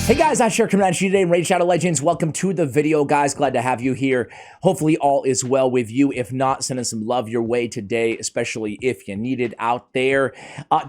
Hey guys, I share coming at you today in Raid Shadow Legends. Welcome to the video, guys. Glad to have you here. Hopefully all is well with you. If not, sending some love your way today, especially if you need it out there.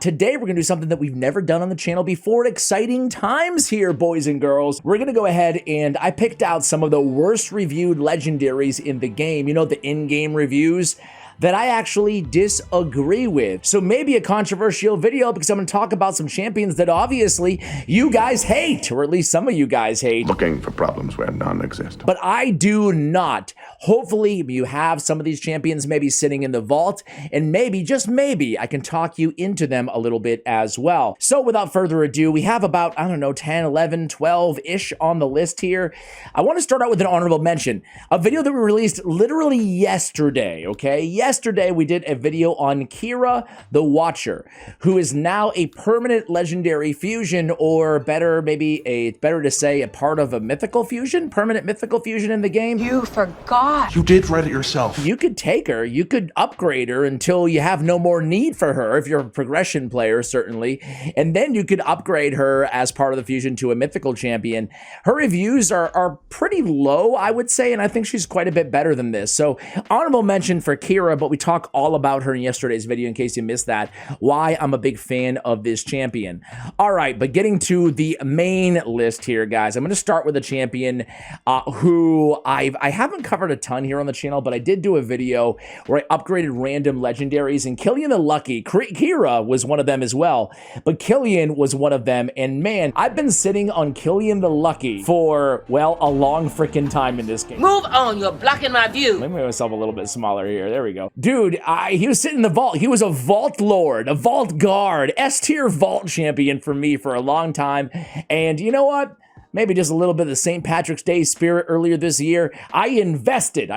Today, we're going to do something that we've never done on the channel before. Exciting times here, boys and girls. We're going to go ahead and I picked out some of the worst reviewed legendaries in the game. You know, the in-game reviews that I actually disagree with. So maybe a controversial video because I'm gonna talk about some champions that obviously you guys hate, or at least some of you guys hate. Looking for problems where none exist. But I do not. Hopefully you have some of these champions maybe sitting in the vault, and maybe, just maybe, I can talk you into them a little bit as well. So without further ado, we have about, I don't know, 10, 11, 12-ish on the list here. I wanna start out with an honorable mention. A video that we released literally yesterday, okay? Yesterday, we did a video on Kira the Watcher, who is now a permanent legendary fusion, or better, better to say a part of a mythical fusion, permanent mythical fusion in the game. You forgot. You did write it yourself. You could take her, you could upgrade her until you have no more need for her, if you're a progression player, certainly, and then you could upgrade her as part of the fusion to a mythical champion. Her reviews are pretty low, I would say, and I think she's quite a bit better than this. So, honorable mention for Kira, but we talk all about her in yesterday's video in case you missed that, why I'm a big fan of this champion. All right, but getting to the main list here, guys, I'm going to start with a champion who I haven't covered a ton here on the channel, but I did do a video where I upgraded random legendaries, and Killian the Lucky, Kira was one of them as well, but Killian was one of them, and man, I've been sitting on Killian the Lucky for, well, a long freaking time in this game. Move on, you're blocking my view. Let me make myself a little bit smaller here. There we go. Dude, he was sitting in the vault. He was a vault lord, a vault guard, S-tier vault champion for me for a long time. And you know what? Maybe just a little bit of the St. Patrick's Day spirit earlier this year. I invested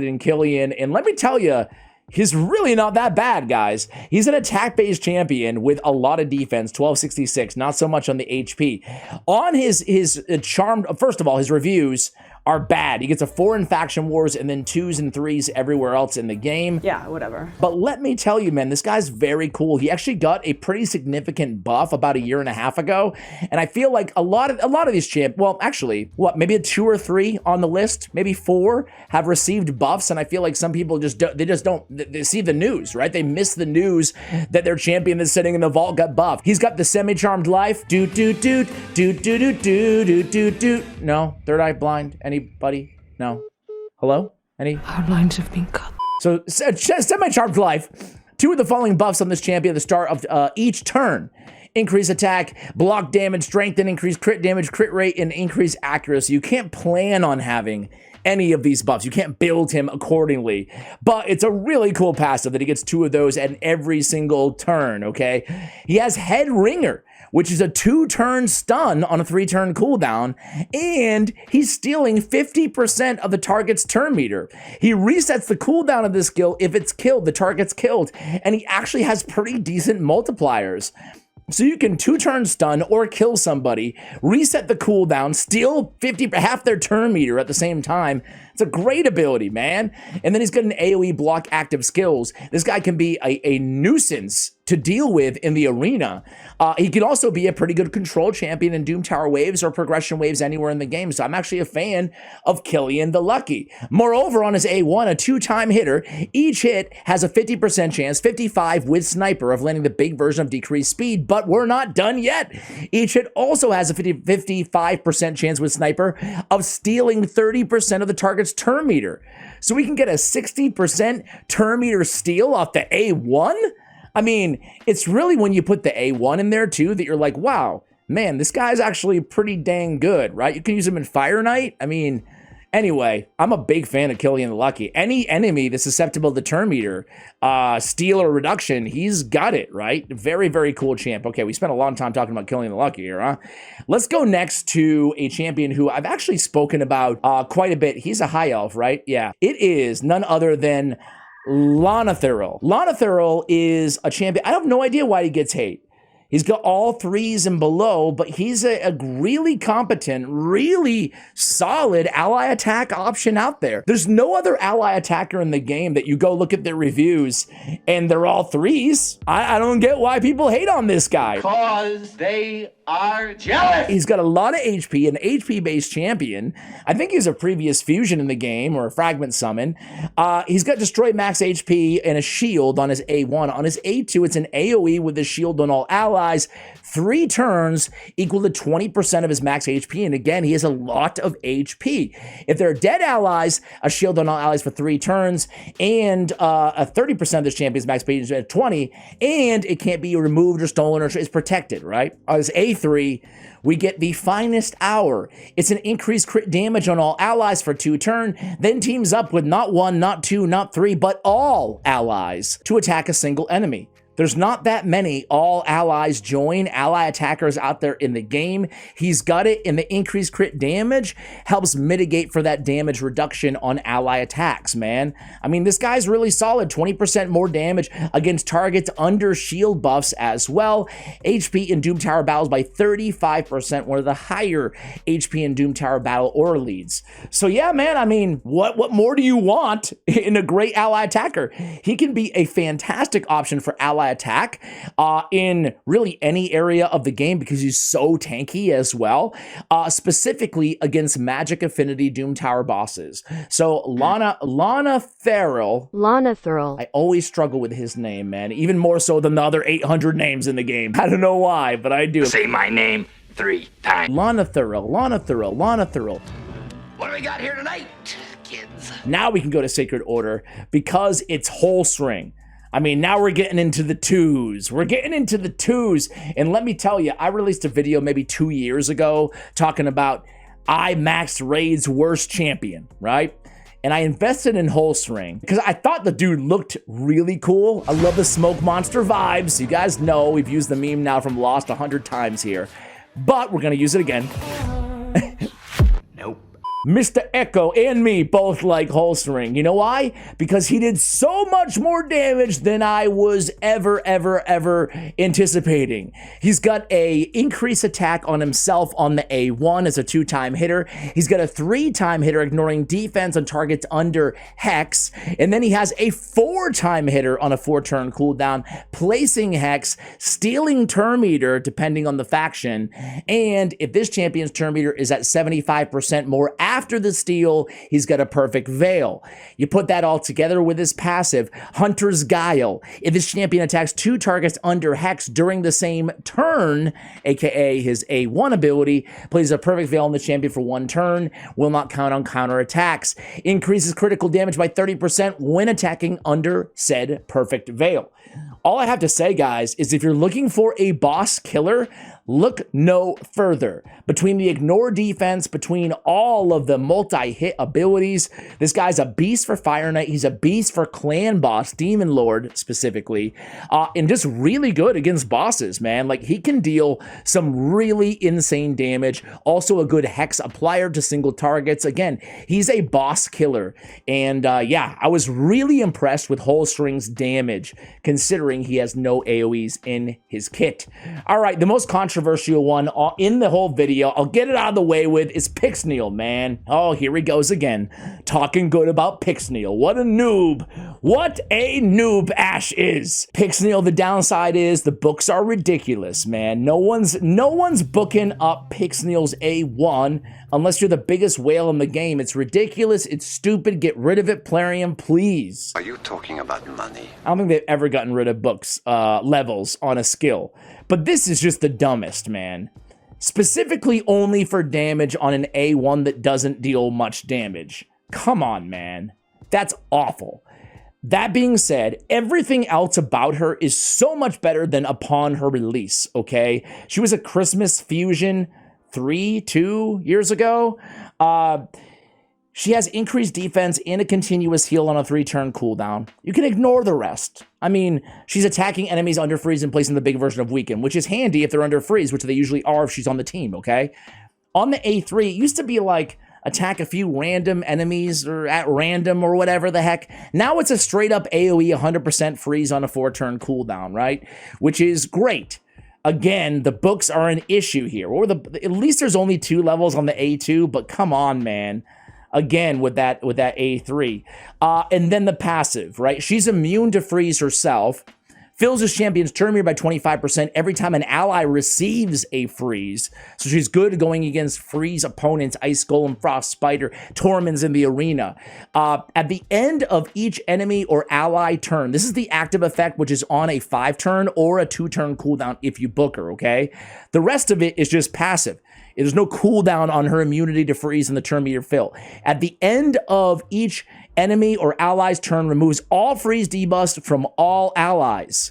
in Killian, and let me tell you, he's really not that bad, guys. He's an attack-based champion with a lot of defense, 1266, not so much on the HP. On his charmed, first of all, his reviews are bad. He gets a 4 in Faction Wars and then 2s and 3s everywhere else in the game. Yeah, whatever. But let me tell you, man, this guy's very cool. He actually got a pretty significant buff about a year and a half ago, and I feel like a lot of these well, actually, what, maybe a 2 or 3 on the list, maybe 4 have received buffs, and I feel like some people they see the news, right? They miss the news that their champion that's sitting in the vault got buffed. He's got the semi-charmed life. No, third eye blind. Anybody? No. Hello? Any? Our lines have been cut. So, semi-charmed life. 2 of the following buffs on this champion at the start of each turn. Increase attack, block damage, strengthen, increase crit damage, crit rate, and increase accuracy. You can't plan on having any of these buffs. You can't build him accordingly. But it's a really cool passive that he gets 2 of those at every single turn, okay? He has Head Ringer, which is a 2-turn stun on a 3-turn cooldown, and he's stealing 50% of the target's turn meter. He resets the cooldown of this skill if it's killed, the target's killed, and he actually has pretty decent multipliers. So you can 2-turn stun or kill somebody, reset the cooldown, steal half their turn meter at the same time. It's a great ability, man. And then he's got an AoE block active skills. This guy can be a nuisance to deal with in the arena. He can also be a pretty good control champion in Doom Tower waves or progression waves anywhere in the game. So I'm actually a fan of Killian the Lucky. Moreover, on his A1, a 2-time hitter, each hit has a 50% chance, 55 with sniper, of landing the big version of decreased speed, but we're not done yet. Each hit also has a 55% chance with sniper of stealing 30% of the target's turn meter. So we can get a 60% turn meter steal off the A1? I mean, it's really when you put the A1 in there too that you're like, wow, man, this guy's actually pretty dang good, right? You can use him in Fire Knight. I mean, anyway, I'm a big fan of Killian the Lucky. Any enemy that's susceptible to turn meter, steal or reduction, he's got it, right? Very, very cool champ. Okay, we spent a long time talking about Killian the Lucky here, huh? Let's go next to a champion who I've actually spoken about quite a bit. He's a high elf, right? Yeah. It is none other than Lonatharil. Lonatharil is a champion. I have no idea why he gets hate. He's got all 3s and below, but he's a really competent, really solid ally attack option out there. There's no other ally attacker in the game that you go look at their reviews and they're all 3s. I don't get why people hate on this guy. Cause they are jealous. He's got a lot of HP, an HP-based champion. I think he's a previous fusion in the game or a fragment summon. He's got destroy max HP and a shield on his A1. On his A2, it's an AoE with a shield on all allies. 3 turns equal to 20% of his max HP. And again, he has a lot of HP. If there are dead allies, a shield on all allies for 3 turns, and a 30% of this champion's max HP is at 20, and it can't be removed or stolen or is protected, right? On his A3, we get the finest hour. It's an increased crit damage on all allies for 2 turns, then teams up with not 1, not 2, not 3, but all allies to attack a single enemy. There's not that many all allies join ally attackers out there in the game. He's got it, and the increased crit damage helps mitigate for that damage reduction on ally attacks, man. I mean, this guy's really solid. 20% more damage against targets under shield buffs as well. HP in Doom Tower battles by 35%, one of the higher HP in Doom Tower battle aura leads. So yeah, man, I mean, what more do you want in a great ally attacker? He can be a fantastic option for ally attack in really any area of the game because he's so tanky as well, specifically against magic affinity Doom Tower bosses. So Lonatharil. I always struggle with his name, man, even more so than the other 800 names in the game. I don't know why, but I do. Say my name 3 times. Lonatharil. What do we got here tonight, kids? Now we can go to Sacred Order because it's Holsring. I mean, now we're getting into the twos. And let me tell you, I released a video maybe 2 years ago talking about I maxed Raid's worst champion, right? And I invested in Holsring because I thought the dude looked really cool. I love the smoke monster vibes. You guys know we've used the meme now from Lost 100 times here, but we're going to use it again. Nope. Mr. Echo and me both like Holsring. You know why? Because he did so much more damage than I was ever anticipating. He's got a increased attack on himself on the A1 as a 2-time hitter. He's got a 3-time hitter ignoring defense on targets under Hex. And then he has a 4-time hitter on a 4-turn cooldown, placing Hex, stealing Turn Meter depending on the faction. And if this champion's Turn Meter is at 75% more after the steal, he's got a perfect veil. You put that all together with his passive, Hunter's Guile. If this champion attacks 2 targets under Hex during the same turn, aka his A1 ability, places a perfect veil on the champion for 1 turn, will not count on counter attacks. Increases critical damage by 30% when attacking under said perfect veil. All I have to say, guys, is if you're looking for a boss killer, look no further. Between the ignore defense, between all of the multi-hit abilities, this guy's a beast for Fire Knight. He's a beast for clan boss, Demon Lord specifically, and just really good against bosses, man. Like, he can deal some really insane damage. Also a good Hex applier to single targets. Again, he's a boss killer. And yeah, I was really impressed with Holsring's damage, considering he has no AoEs in his kit. All right, the most controversial one in the whole video, I'll get it out of the way with, is Pyxniel, man. Oh, here he goes again, talking good about Pyxniel. What a noob. What a noob Ash is. Pyxniel, the downside is the books are ridiculous, man. No one's booking up Pyxniel's A1 unless you're the biggest whale in the game. It's ridiculous. It's stupid. Get rid of it, Plarium, please. Are you talking about money? I don't think they've ever gotten rid of books levels on a skill. But this is just the dumbest, man. Specifically only for damage on an A1 that doesn't deal much damage. Come on, man. That's awful. That being said, everything else about her is so much better than upon her release, okay? She was a Christmas fusion 2 years ago. She has increased defense and a continuous heal on a 3-turn cooldown. You can ignore the rest. I mean, she's attacking enemies under freeze and placing the big version of weaken, which is handy if they're under freeze, which they usually are if she's on the team, okay? On the A3, it used to be like, attack a few random enemies or at random or whatever the heck. Now it's a straight up AoE 100% freeze on a 4-turn cooldown, right? Which is great. Again, the books are an issue here. Or at least there's only 2 levels on the A2, but come on, man. Again, with that A3. And then the passive, right? She's immune to freeze herself. Fills his champion's turn meter by 25% every time an ally receives a freeze. So she's good going against freeze opponents, Ice Golem, Frost Spider, Torments in the arena. At the end of each enemy or ally turn, this is the active effect, which is on a 5-turn or a 2-turn cooldown if you book her, okay? The rest of it is just passive. There's no cooldown on her immunity to freeze and the turn meter fill. At the end of each enemy or ally's turn, removes all freeze debuffs from all allies.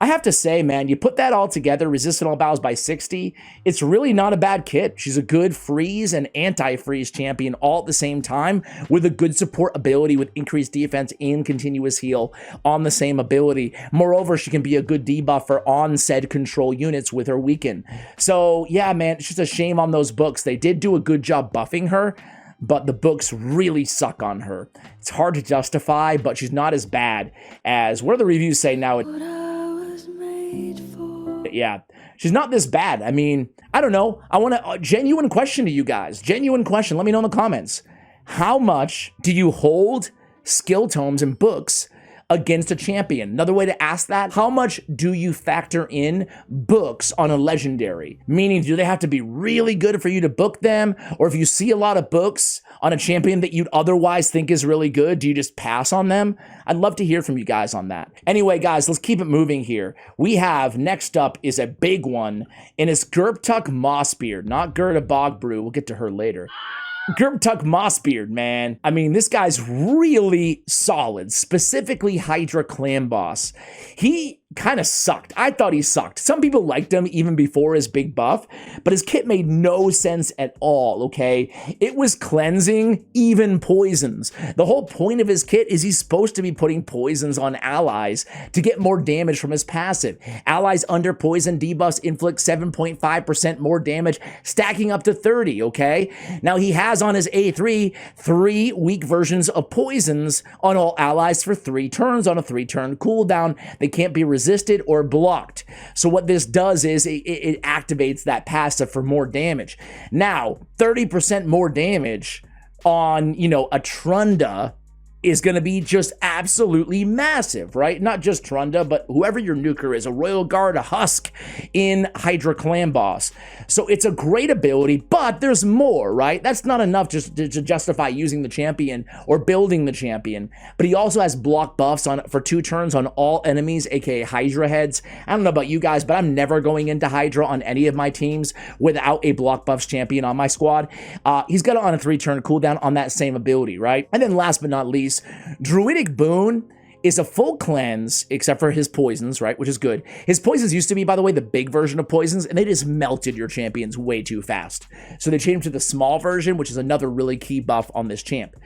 I have to say, man, you put that all together, resistant all battles by 60, it's really not a bad kit. She's a good freeze and anti-freeze champion all at the same time with a good support ability with increased defense and continuous heal on the same ability. Moreover, she can be a good debuffer on said control units with her weaken. So, yeah, man, it's just a shame on those books. They did do a good job buffing her, but the books really suck on her. It's hard to justify, but she's not as bad as, what do the reviews say now? Yeah, she's not this bad. I mean, I don't know. I want a genuine question to you guys. Genuine question. Let me know in the comments. How much do you hold skill tomes and books against a champion? Another way to ask that, how much do you factor in books on a legendary? Meaning, do they have to be really good for you to book them? Or if you see a lot of books on a champion that you'd otherwise think is really good, do you just pass on them? I'd love to hear from you guys on that. Anyway, guys, let's keep it moving here. We have, next up is a big one, and it's Gurptuk Mossbeard, not Guurda bogbrew. We'll get to her later. Gurptuk Mossbeard, man. I mean, this guy's really solid, specifically Hydra clan boss. He kind of sucked. I thought he sucked. Some people liked him even before his big buff, but his kit made no sense at all, okay? It was cleansing even poisons. The whole point of his kit is he's supposed to be putting poisons on allies to get more damage from his passive. Allies under poison debuffs inflict 7.5% more damage, stacking up to 30, okay? Now he has on his A3 3 weak versions of poisons on all allies for 3 turns on a 3-turn cooldown. They can't be resisted or blocked. So what this does is it activates that passive for more damage. Now, 30% more damage on, you know, a Trunda is going to be just absolutely massive, right? Not just Trunda, but whoever your nuker is, a Royal Guard, a Husk in Hydra Clan Boss. So it's a great ability, but there's more, right? That's not enough just to justify using the champion or building the champion, but he also has block buffs on for 2 turns on all enemies, aka Hydra heads. I don't know about you guys, but I'm never going into Hydra on any of my teams without a block buffs champion on my squad. He's got it on a 3-turn cooldown on that same ability, right? And then last but not least, Druidic Boon is a full cleanse, except for his poisons, right? Which is good. His poisons used to be, by the way, the big version of poisons, and they just melted your champions way too fast. So they changed to the small version, which is another really key buff on this champ.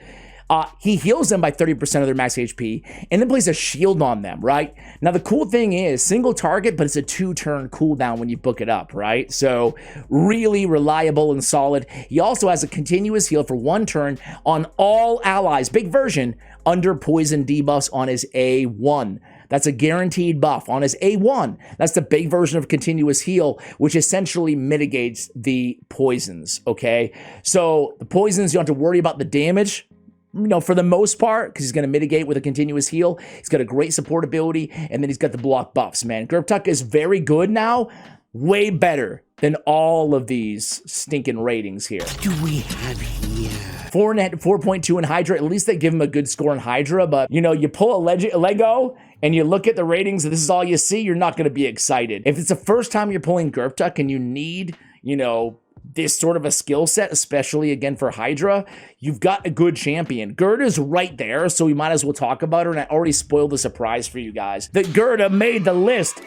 He heals them by 30% of their max HP, and then places a shield on them, right? Now, the cool thing is, single target, but it's a 2-turn cooldown when you book it up, right? So, really reliable and solid. He also has a continuous heal for 1 turn on all allies, big version, under poison debuffs on his A1. That's a guaranteed buff on his A1. That's the big version of continuous heal, which essentially mitigates the poisons, okay? So, the poisons, you don't have to worry about the damage, you know, for the most part, because he's going to mitigate with a continuous heal. He's got a great support ability, and then he's got the block buffs, man. Gurptuk is very good now, way better than all of these stinking ratings here. What do we have here? 4.2 in Hydra. At least they give him a good score in Hydra, but, you know, you pull a Lego and you look at the ratings and this is all you see, you're not going to be excited. If it's the first time you're pulling Gurptuk and you need, you know, this sort of a skill set, especially again for Hydra, you've got a good champion. Guurda's right there, so we might as well talk about her, and I already spoiled the surprise for you guys. That Guurda made the list.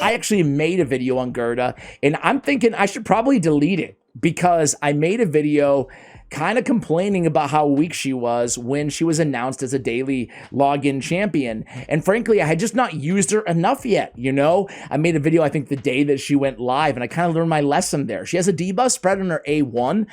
I actually made a video on Guurda, and I'm thinking I should probably delete it because I made a video kind of complaining about how weak she was when she was announced as a daily login champion. And frankly, I had just not used her enough yet, you know? I made a video, I think, the day that she went live, and I kind of learned my lesson there. She has a debuff spread on her A1,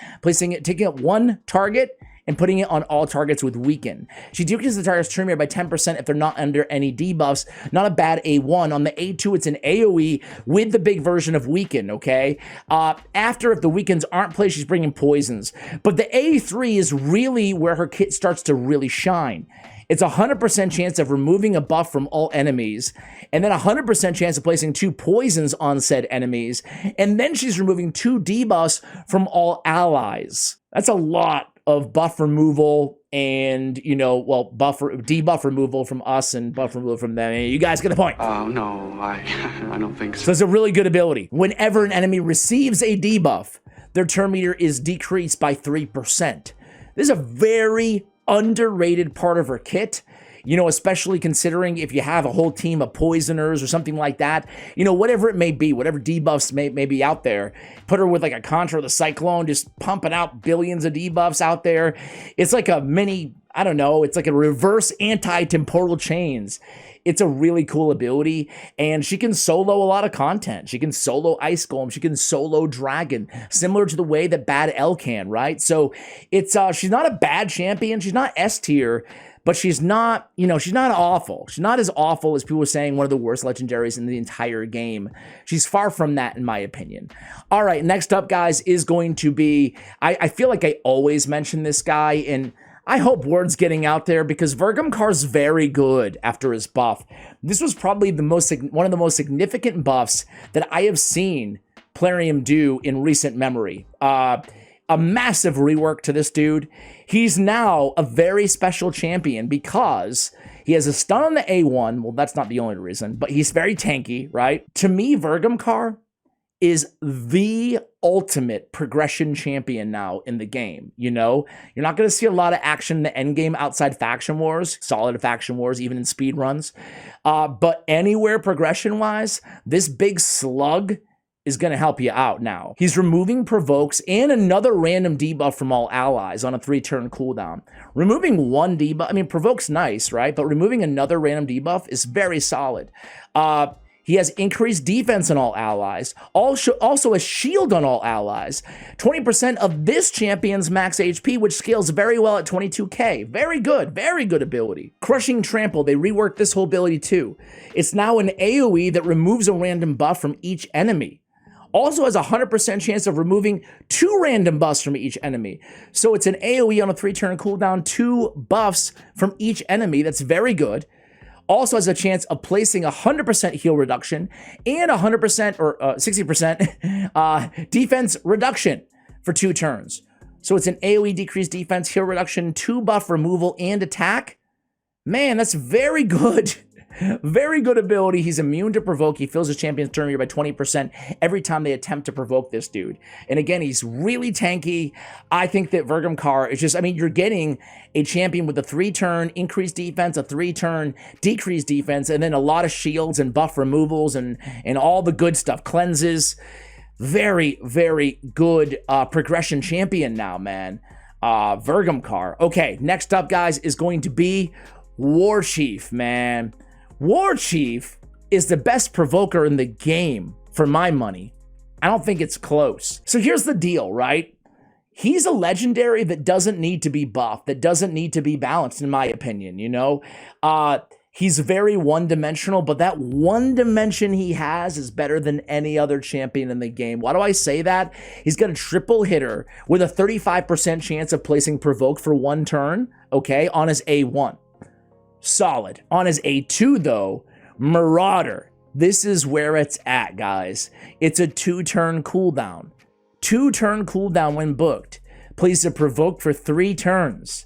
taking up 1 target and putting it on all targets with weaken. She decreases the target's turn meter by 10% if they're not under any debuffs. Not a bad A1. On the A2, it's an AoE with the big version of weaken, okay? After, if the weakens aren't played, she's bringing poisons. But the A3 is really where her kit starts to really shine. It's 100% chance of removing a buff from all enemies, and then 100% chance of placing 2 poisons on said enemies, and then she's removing 2 debuffs from all allies. That's a lot of buff removal and, you know, well, debuff removal from us and buff removal from them. You guys get the point. Oh, no, I don't think so. So it's a really good ability. Whenever an enemy receives a debuff, their turn meter is decreased by 3%. This is a very underrated part of her kit, you know, especially considering if you have a whole team of poisoners or something like that, you know, whatever it may be, whatever debuffs may be out there, put her with like a Contra or the Cyclone, just pumping out billions of debuffs out there. It's like a mini, I don't know, it's like a reverse anti-temporal chains. It's a really cool ability, and she can solo a lot of content. She can solo Ice Golem. She can solo Dragon, similar to the way that Bad L can, right? So it's she's not a bad champion. She's not S tier, but she's not, you know, she's not awful. She's not as awful as people were saying, one of the worst legendaries in the entire game. She's far from that, in my opinion. All right, next up, guys, is going to be, I feel like I always mention this guy, and I hope word's getting out there because Vergumkaar's very good after his buff. This was probably one of the most significant buffs that I have seen Plarium do in recent memory. A massive rework to this dude. He's now a very special champion because he has a stun on the A1. Well, that's not the only reason, but he's very tanky, right? To me, Vergumkaar is the ultimate progression champion now in the game. You know, you're not going to see a lot of action in the end game outside faction wars, solid faction wars, even in speed runs. But anywhere progression wise, this big slug is going to help you out now. He's removing provokes and another random debuff from all allies on a 3-turn cooldown. Removing one debuff, I mean, provoke's nice, right? But removing another random debuff is very solid. He has increased defense on all allies, also a shield on all allies, 20% of this champion's max HP, which scales very well at 22k. Very good ability. Crushing Trample, they reworked this whole ability too. It's now an AoE that removes a random buff from each enemy. Also has a 100% chance of removing 2 random buffs from each enemy. So it's an AoE on a 3-turn cooldown, 2 buffs from each enemy. That's very good. Also has a chance of placing 100% heal reduction and 100% or 60% defense reduction for 2 turns. So it's an AoE decreased defense, heal reduction, 2 buff removal, and attack. Man, that's very good. Very good ability. He's immune to provoke. He fills his champion's turn meter by 20% every time they attempt to provoke this dude. And again, he's really tanky. I think that Vergumkaar is just, I mean, you're getting a champion with a 3-turn increased defense, a 3-turn decreased defense, and then a lot of shields and buff removals and all the good stuff. Cleanses. Very, very good progression champion now, man. Vergumkaar. Okay, next up, guys, is going to be Warchief, man. Warchief is the best provoker in the game, for my money. I don't think it's close. So here's the deal, right? He's a legendary that doesn't need to be buffed, that doesn't need to be balanced, in my opinion, you know? He's very one-dimensional, but that one dimension he has is better than any other champion in the game. Why do I say that? He's got a triple hitter with a 35% chance of placing provoke for 1 turn, okay, on his A1. Solid. On his A2, though, Marauder. This is where it's at, guys. It's a 2-turn cooldown. 2-turn cooldown when booked. Places a provoke for 3 turns.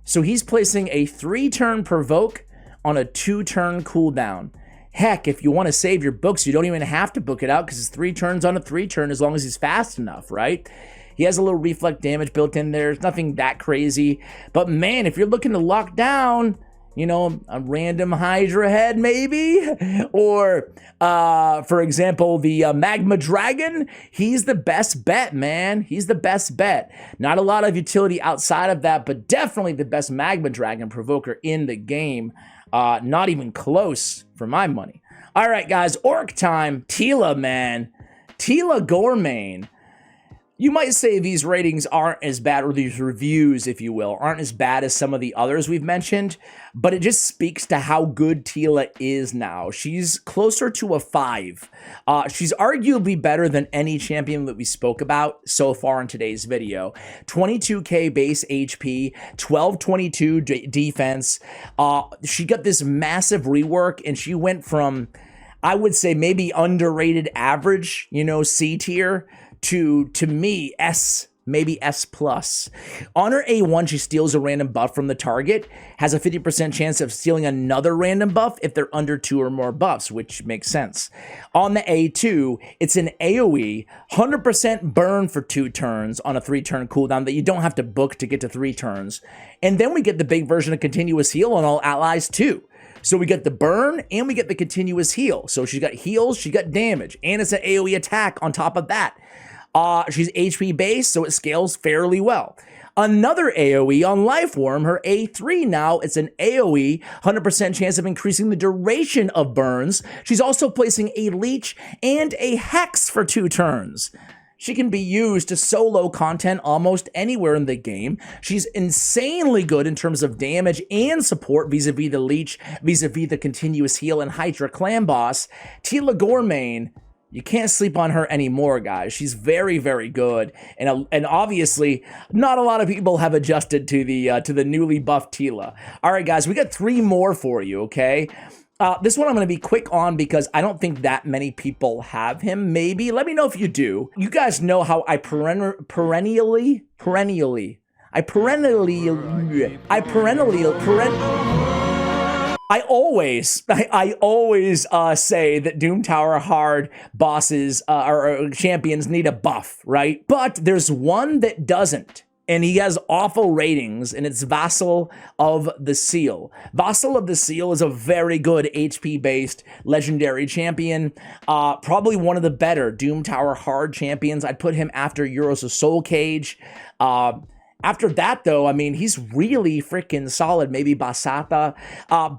So he's placing a 3-turn provoke on a 2-turn cooldown. Heck, if you want to save your books, you don't even have to book it out because it's 3 turns on a 3-turn as long as he's fast enough, right? He has a little reflect damage built in there. It's nothing that crazy. But man, if you're looking to lock down, you know, a random Hydra head maybe, or for example, the Magma Dragon, he's the best bet, man. He's the best bet. Not a lot of utility outside of that, but definitely the best Magma Dragon provoker in the game. Not even close for my money. All right, guys, Orc time. Teela, man. Teela goremane. You might say these ratings aren't as bad, or these reviews, if you will, aren't as bad as some of the others we've mentioned, but it just speaks to how good Teela is now. She's closer to a 5. She's arguably better than any champion that we spoke about so far in today's video. 22k base HP, 1222 defense. She got this massive rework, and she went from, I would say, maybe underrated average, you know, C tier, to me, S, maybe S+. On her A1, she steals a random buff from the target, has a 50% chance of stealing another random buff if they're under 2 or more buffs, which makes sense. On the A2, it's an AoE, 100% burn for 2 turns on a 3-turn cooldown that you don't have to book to get to 3 turns. And then we get the big version of continuous heal on all allies too. So we get the burn and we get the continuous heal. So she's got heals, she got damage, and it's an AoE attack on top of that. She's HP based, so it scales fairly well. Another AoE on Lifeworm, her A3 now, it's an AoE, 100% chance of increasing the duration of burns. She's also placing a leech and a hex for 2 turns. She can be used to solo content almost anywhere in the game. She's insanely good in terms of damage and support vis-a-vis the leech, vis-a-vis the continuous heal and Hydra clan boss. Teela goremane, you can't sleep on her anymore, guys. She's very, very good, and obviously, not a lot of people have adjusted to the newly buffed Teela. All right, guys, we got 3 more for you. Okay, this one I'm going to be quick on because I don't think that many people have him. Maybe let me know if you do. You guys know how I perennially. I always say that Doom Tower hard bosses or champions need a buff, right? But there's one that doesn't, and he has awful ratings, and it's Vasal of the Seal. Vasal of the Seal is a very good HP-based legendary champion, probably one of the better Doom Tower hard champions. I'd put him after Euros of Soul Cage. After that, though, I mean, he's really freaking solid. Maybe Basata.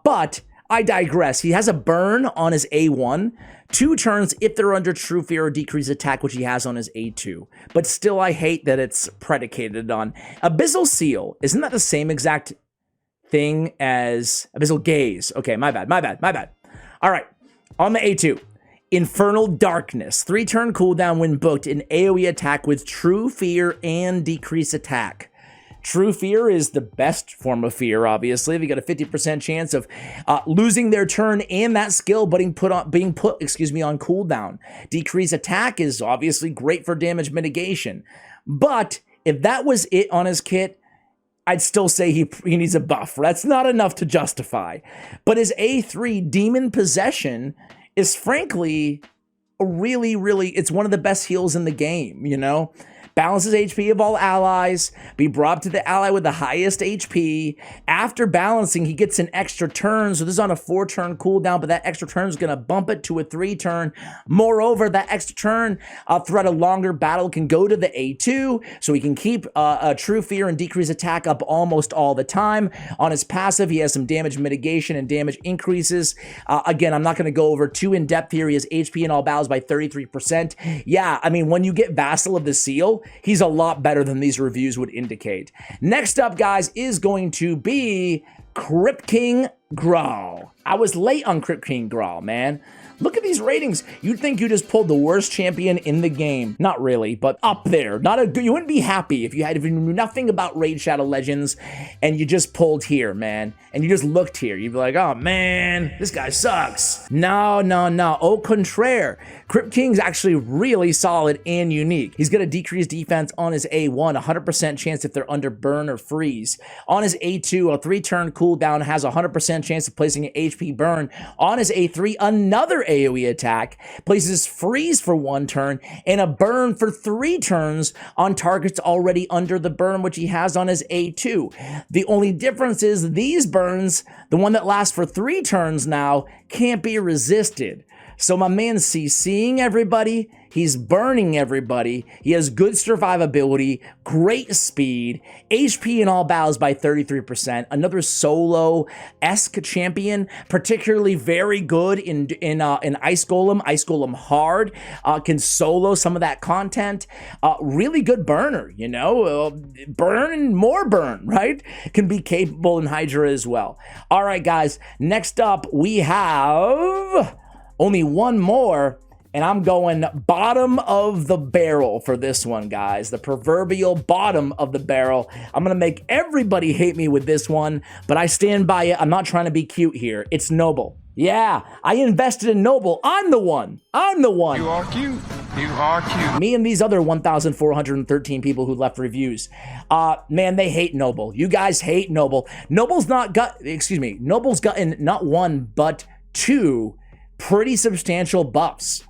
But I digress. He has a burn on his A1. 2 turns if they're under True Fear or Decreased Attack, which he has on his A2. But still, I hate that it's predicated on Abyssal Seal. Isn't that the same exact thing as Abyssal Gaze? Okay, my bad. All right, on the A2. Infernal Darkness, 3-turn cooldown when booked, an AoE attack with True Fear and Decreased Attack. True Fear is the best form of fear, obviously. They got a 50% chance of losing their turn and that skill being put on cooldown. Decreased Attack is obviously great for damage mitigation. But if that was it on his kit, I'd still say he needs a buff. That's not enough to justify. But his A3, Demon Possession, is frankly it's one of the best heals in the game, you know? Balances HP of all allies, be brought to the ally with the highest HP. After balancing, he gets an extra turn, so this is on a 4-turn cooldown, but that extra turn is going to bump it to a 3-turn. Moreover, that extra turn throughout a longer battle can go to the A2, so he can keep True Fear and Decreased Attack up almost all the time. On his passive, he has some damage mitigation and damage increases. Again, I'm not going to go over too in-depth here. He has HP in all battles by 33%. Yeah, I mean, when you get Vasal of the Seal, he's a lot better than these reviews would indicate. Next up, guys, is going to be Crypt-king Graal. I was late on Crypt-king Graal, man. Look at these ratings. You'd think you just pulled the worst champion in the game. Not really, but up there. You wouldn't be happy if you knew nothing about Raid Shadow Legends and you just pulled here, man. And you just looked here. You'd be like, oh man, this guy sucks. No. Au contraire. Crypt-king's actually really solid and unique. He's got a decreased defense on his A1, 100% chance if they're under burn or freeze. On his A2, a 3-turn cooldown has a 100% chance of placing an HP burn. On his A3, another AoE attack places freeze for 1 turn and a burn for 3 turns on targets already under the burn, which he has on his A2. The only difference is these burns, the one that lasts for 3 turns now, can't be resisted. So my man CCing everybody, He's burning everybody. He has good survivability, great speed, HP in all battles by 33%. Another solo-esque champion, particularly very good in Ice Golem. Ice Golem hard, can solo some of that content. Really good burner, you know, burn and more burn, right? Can be capable in Hydra as well. All right, guys, next up we have only one more. And I'm going bottom of the barrel for this one, guys. The proverbial bottom of the barrel. I'm going to make everybody hate me with this one, but I stand by it. I'm not trying to be cute here. It's Nobel. Yeah, I invested in Nobel. I'm the one. I'm the one. You are cute. You are cute. Me and these other 1,413 people who left reviews. Man, they hate Nobel. You guys hate Nobel. Nobel's gotten not one, but two pretty substantial buffs.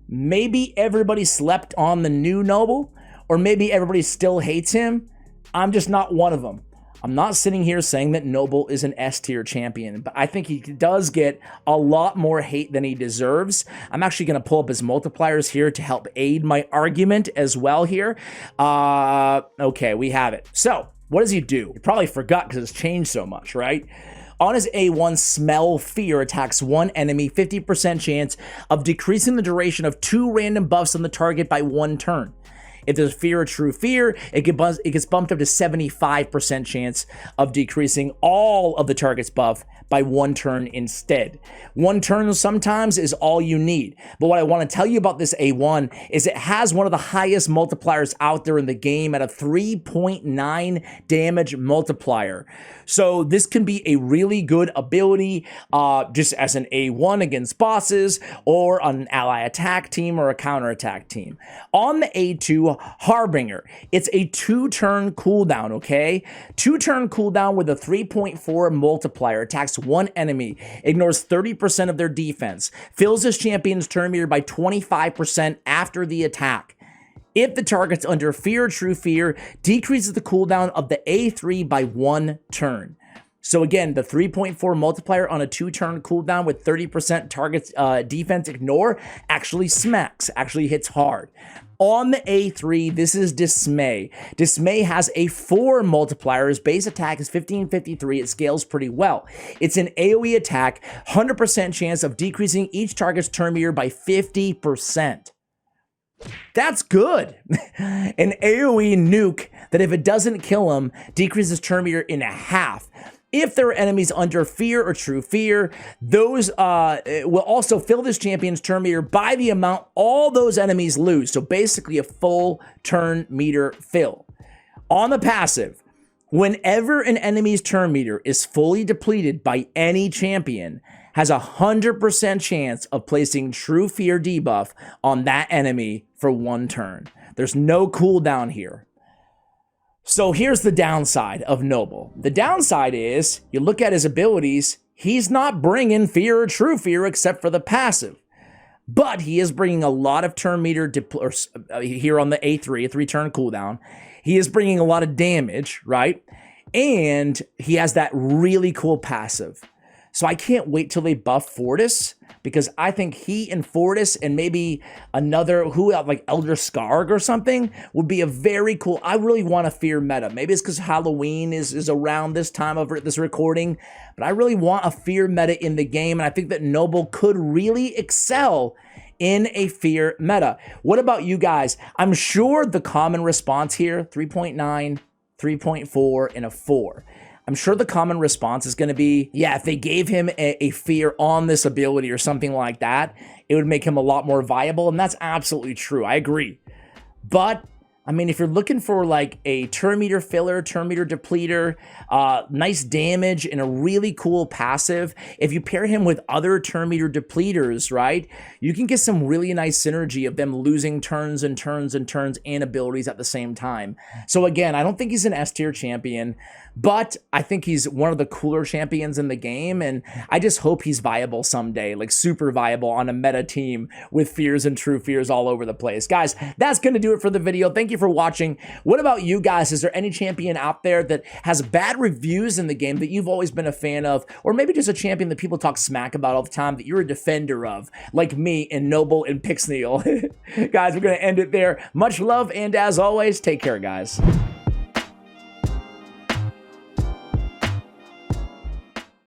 Maybe everybody slept on the new Nobel, or maybe everybody still hates him. I'm just not one of them. I'm not sitting here saying that Nobel is an S-tier champion, but I think he does get a lot more hate than he deserves. I'm actually going to pull up his multipliers here to help aid my argument as well here. Okay, we have it. So, what does he do? You probably forgot because it's changed so much, right? On his A1, Smell Fear attacks one enemy, 50% chance of decreasing the duration of 2 random buffs on the target by 1 turn. If there's Fear or True Fear, it gets bumped up to 75% chance of decreasing all of the target's buff by 1 turn instead. 1 turn sometimes is all you need. But what I want to tell you about this A1 is it has one of the highest multipliers out there in the game at a 3.9 damage multiplier. So this can be a really good ability just as an A1 against bosses or on an ally attack team or a counterattack team. On the A2, Harbinger, it's a 2-turn cooldown, okay? 2-turn cooldown with a 3.4 multiplier, attacks one enemy, ignores 30% of their defense, fills his champion's turn meter by 25% after the attack. If the target's under Fear or True Fear, decreases the cooldown of the A3 by 1 turn. So again, the 3.4 multiplier on a 2-turn cooldown with 30% target's defense ignore actually smacks, actually hits hard. On the A3, this is Dismay. Dismay has a 4 multiplier. His base attack is 1553. It scales pretty well. It's an AoE attack, 100% chance of decreasing each target's turn meter by 50%. That's good. An AoE nuke that if it doesn't kill him, decreases turn meter in half. If there are enemies under Fear or True Fear, those will also fill this champion's turn meter by the amount all those enemies lose. So basically a full turn meter fill. On the passive, whenever an enemy's turn meter is fully depleted by any champion, has a 100% chance of placing True Fear debuff on that enemy for 1 turn. There's no cooldown here. So here's the downside of Nobel. The downside is, you look at his abilities, he's not bringing Fear or True Fear except for the passive. But he is bringing a lot of turn meter here on the A3, a 3-turn cooldown. He is bringing a lot of damage, right? And he has that really cool passive. So I can't wait till they buff Fortis, because I think he and Fortis and maybe another, like Elder Skarg or something, would be a very cool. I really want a Fear meta. Maybe it's because Halloween is around this time of this recording, but I really want a Fear meta in the game, and I think that Nobel could really excel in a Fear meta. What about you guys? I'm sure the common response here, 3.9, 3.4, and a 4. I'm sure the common response is going to be, yeah, if they gave him a Fear on this ability or something like that, it would make him a lot more viable, and that's absolutely true. I agree. But I mean, if you're looking for like a turn meter filler, turn meter depleter, nice damage, and a really cool passive, if you pair him with other turn meter depleters, right, you can get some really nice synergy of them losing turns and turns and turns and abilities at the same time. So again, I don't think he's an S-tier champion, but I think he's one of the cooler champions in the game, and I just hope he's viable someday, like super viable on a meta team with Fears and True Fears all over the place. Guys, that's going to do it for the video. Thank you you for watching. What about you guys? Is there any champion out there that has bad reviews in the game that you've always been a fan of? Or maybe just a champion that people talk smack about all the time that you're a defender of, like me and Nobel and Pyxniel? Guys, we're going to end it there. Much love, and as always, take care, guys.